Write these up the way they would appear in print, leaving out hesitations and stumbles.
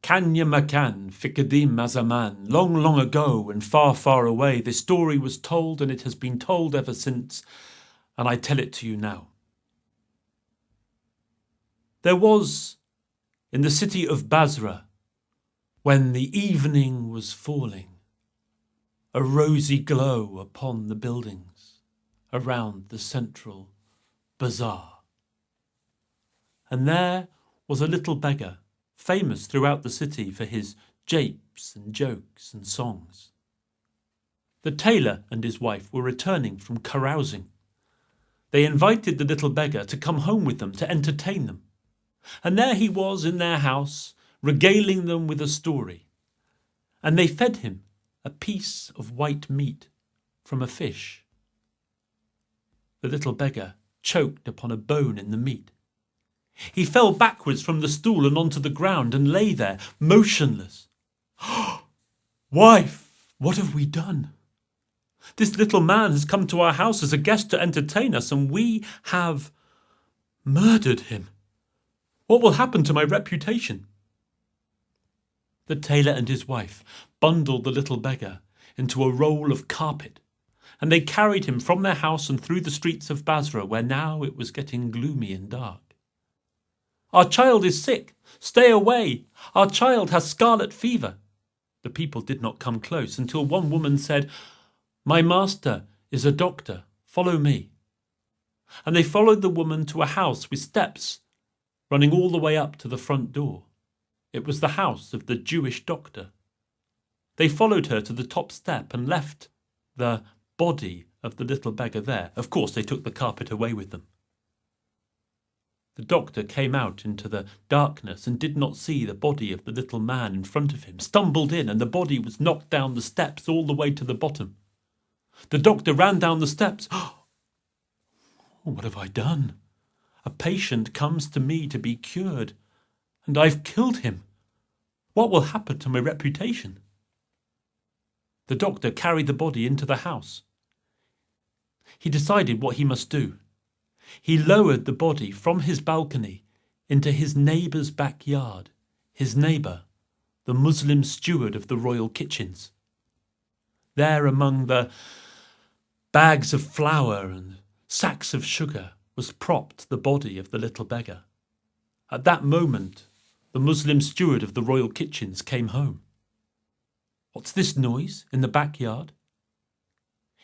Kanya Makan, Fikadim Mazaman, long, long ago and far, far away, this story was told and it has been told ever since, and I tell it to you now. There was, in the city of Basra, when the evening was falling, a rosy glow upon the buildings around the central bazaar. And there was a little beggar, famous throughout the city for his japes and jokes and songs. The tailor and his wife were returning from carousing. They invited the little beggar to come home with them to entertain them. And there he was in their house, regaling them with a story. And they fed him a piece of white meat from a fish. The little beggar choked upon a bone in the meat. He fell backwards from the stool and onto the ground and lay there, motionless. Wife, what have we done? This little man has come to our house as a guest to entertain us, and we have murdered him. What will happen to my reputation? The tailor and his wife bundled the little beggar into a roll of carpet, and they carried him from their house and through the streets of Basra, where now it was getting gloomy and dark. Our child is sick. Stay away. Our child has scarlet fever. The people did not come close until one woman said, My master is a doctor. Follow me. And they followed the woman to a house with steps running all the way up to the front door. It was the house of the Jewish doctor. They followed her to the top step and left the body of the little beggar there. Of course, they took the carpet away with them. The doctor came out into the darkness and did not see the body of the little man in front of him, stumbled in, and the body was knocked down the steps all the way to the bottom. The doctor ran down the steps. Oh, what have I done? A patient comes to me to be cured, and I've killed him. What will happen to my reputation? The doctor carried the body into the house. He decided what he must do. He lowered the body from his balcony into his neighbour's backyard, his neighbour, the Muslim steward of the royal kitchens. There among the bags of flour and sacks of sugar was propped the body of the little beggar. At that moment, the Muslim steward of the royal kitchens came home. What's this noise in the backyard?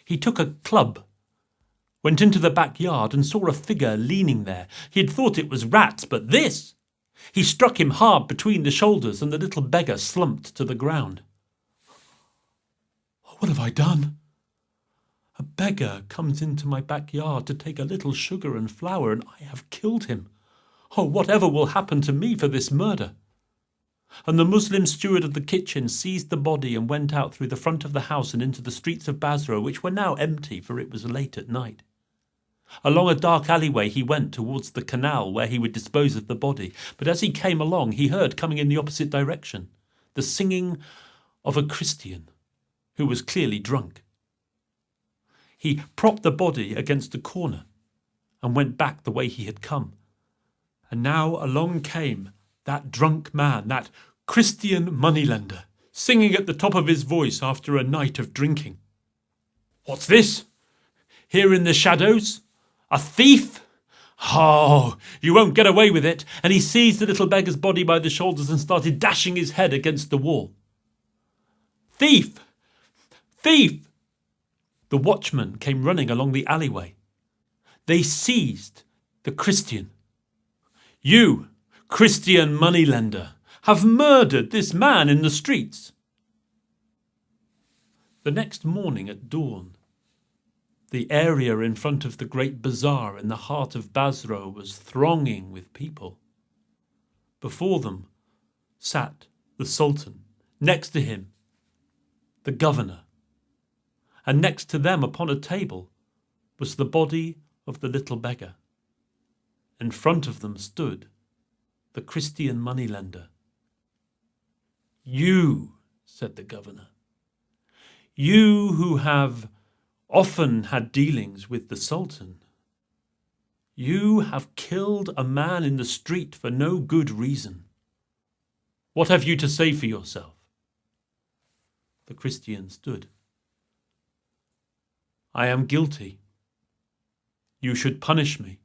He took a club, went into the backyard and saw a figure leaning there. He had thought it was rats, but this! He struck him hard between the shoulders and the little beggar slumped to the ground. Oh, what have I done? A beggar comes into my backyard to take a little sugar and flour, and I have killed him. Oh, whatever will happen to me for this murder? And the Muslim steward of the kitchen seized the body and went out through the front of the house and into the streets of Basra, which were now empty, for it was late at night. Along a dark alleyway he went towards the canal where he would dispose of the body, but as he came along he heard, coming in the opposite direction, the singing of a Christian who was clearly drunk. He propped the body against a corner and went back the way he had come. And now along came that drunk man, that Christian moneylender, singing at the top of his voice after a night of drinking. What's this? Here in the shadows? A thief? Oh, you won't get away with it. And he seized the little beggar's body by the shoulders and started dashing his head against the wall. Thief! Thief! The watchmen came running along the alleyway. They seized the Christian. You, Christian moneylender, have murdered this man in the streets. The next morning at dawn, the area in front of the great bazaar in the heart of Basra was thronging with people. Before them sat the Sultan, next to him the governor, and next to them upon a table was the body of the little beggar. In front of them stood the Christian moneylender. You, said the governor, you who have often had dealings with the Sultan, you have killed a man in the street for no good reason. What have you to say for yourself?" The Christian stood. "I am guilty. You should punish me."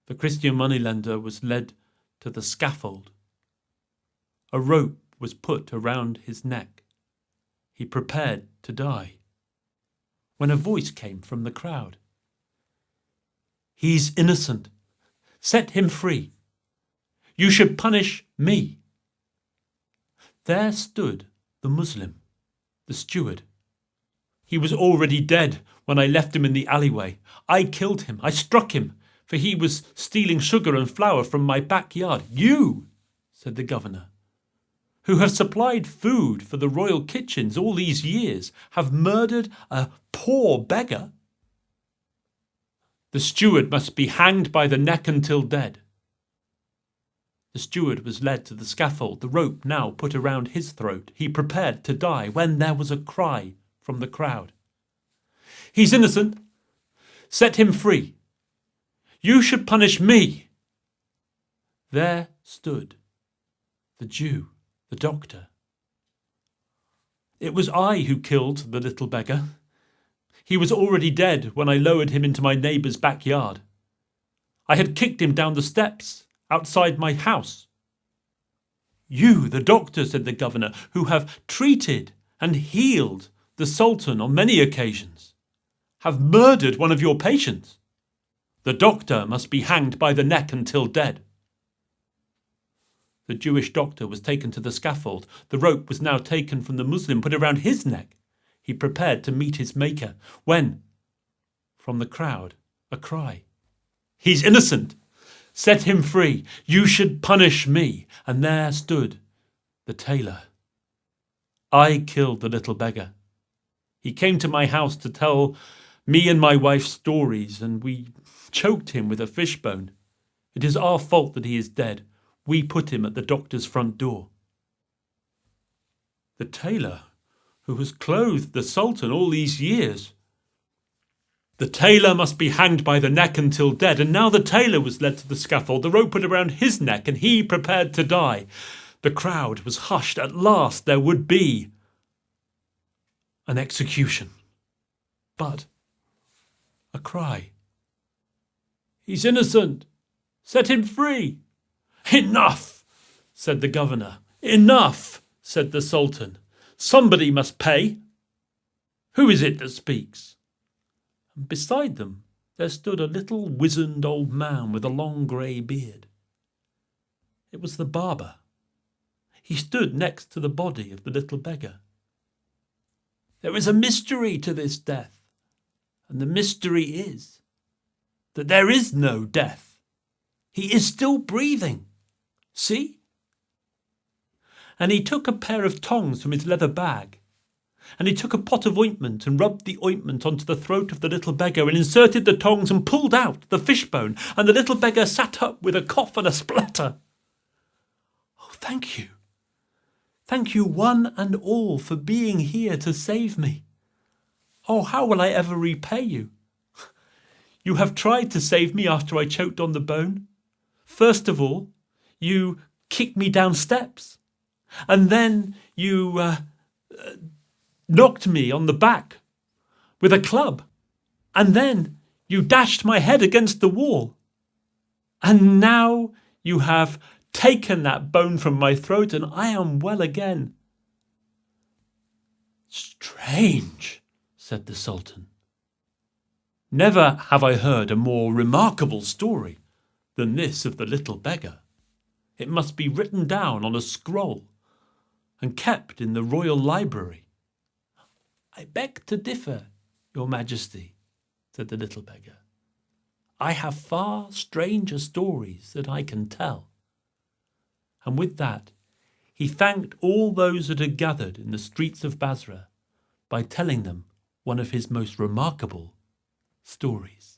The Christian moneylender was led to the scaffold. A rope was put around his neck. He prepared to die, when a voice came from the crowd. "He's innocent. Set him free. You should punish me." There stood the Muslim, the steward. "He was already dead when I left him in the alleyway. I killed him. I struck him, for he was stealing sugar and flour from my backyard." "You," said the governor, "who have supplied food for the royal kitchens all these years, have murdered a poor beggar? The steward must be hanged by the neck until dead." The steward was led to the scaffold, the rope now put around his throat. He prepared to die when there was a cry from the crowd. "He's innocent. Set him free. You should punish me." There stood the Jew, the doctor. "It was I who killed the little beggar. He was already dead when I lowered him into my neighbour's backyard. I had kicked him down the steps outside my house." "You, the doctor," said the governor, "who have treated and healed the Sultan on many occasions, have murdered one of your patients. The doctor must be hanged by the neck until dead." The Jewish doctor was taken to the scaffold. The rope was now taken from the Muslim, put around his neck. He prepared to meet his maker, when, from the crowd, a cry. "He's innocent. Set him free. You should punish me." And there stood the tailor. "I killed the little beggar. He came to my house to tell me and my wife stories, and we choked him with a fishbone. It is our fault that he is dead. We put him at the doctor's front door." The tailor, who has clothed the Sultan all these years. "The tailor must be hanged by the neck until dead." And now the tailor was led to the scaffold, the rope put around his neck, and he prepared to die. The crowd was hushed. At last there would be an execution. But a cry. "He's innocent. Set him free." "Enough," said the governor. "Enough," said the Sultan. "Somebody must pay. Who is it that speaks?" And beside them there stood a little wizened old man with a long grey beard. It was the barber. He stood next to the body of the little beggar. "There is a mystery to this death, and the mystery is that there is no death. He is still breathing. See?" And he took a pair of tongs from his leather bag, and he took a pot of ointment and rubbed the ointment onto the throat of the little beggar and inserted the tongs and pulled out the fishbone, and the little beggar sat up with a cough and a splutter. "Oh, thank you. Thank you one and all for being here to save me. Oh, how will I ever repay you? You have tried to save me after I choked on the bone. First of all, you kicked me down steps, and then you knocked me on the back with a club, and then you dashed my head against the wall, and now you have taken that bone from my throat, and I am well again." "Strange," said the Sultan. "Never have I heard a more remarkable story than this of the little beggar. It must be written down on a scroll and kept in the royal library." "I beg to differ, your Majesty," said the little beggar. "I have far stranger stories that I can tell." And with that, he thanked all those that had gathered in the streets of Basra by telling them one of his most remarkable stories.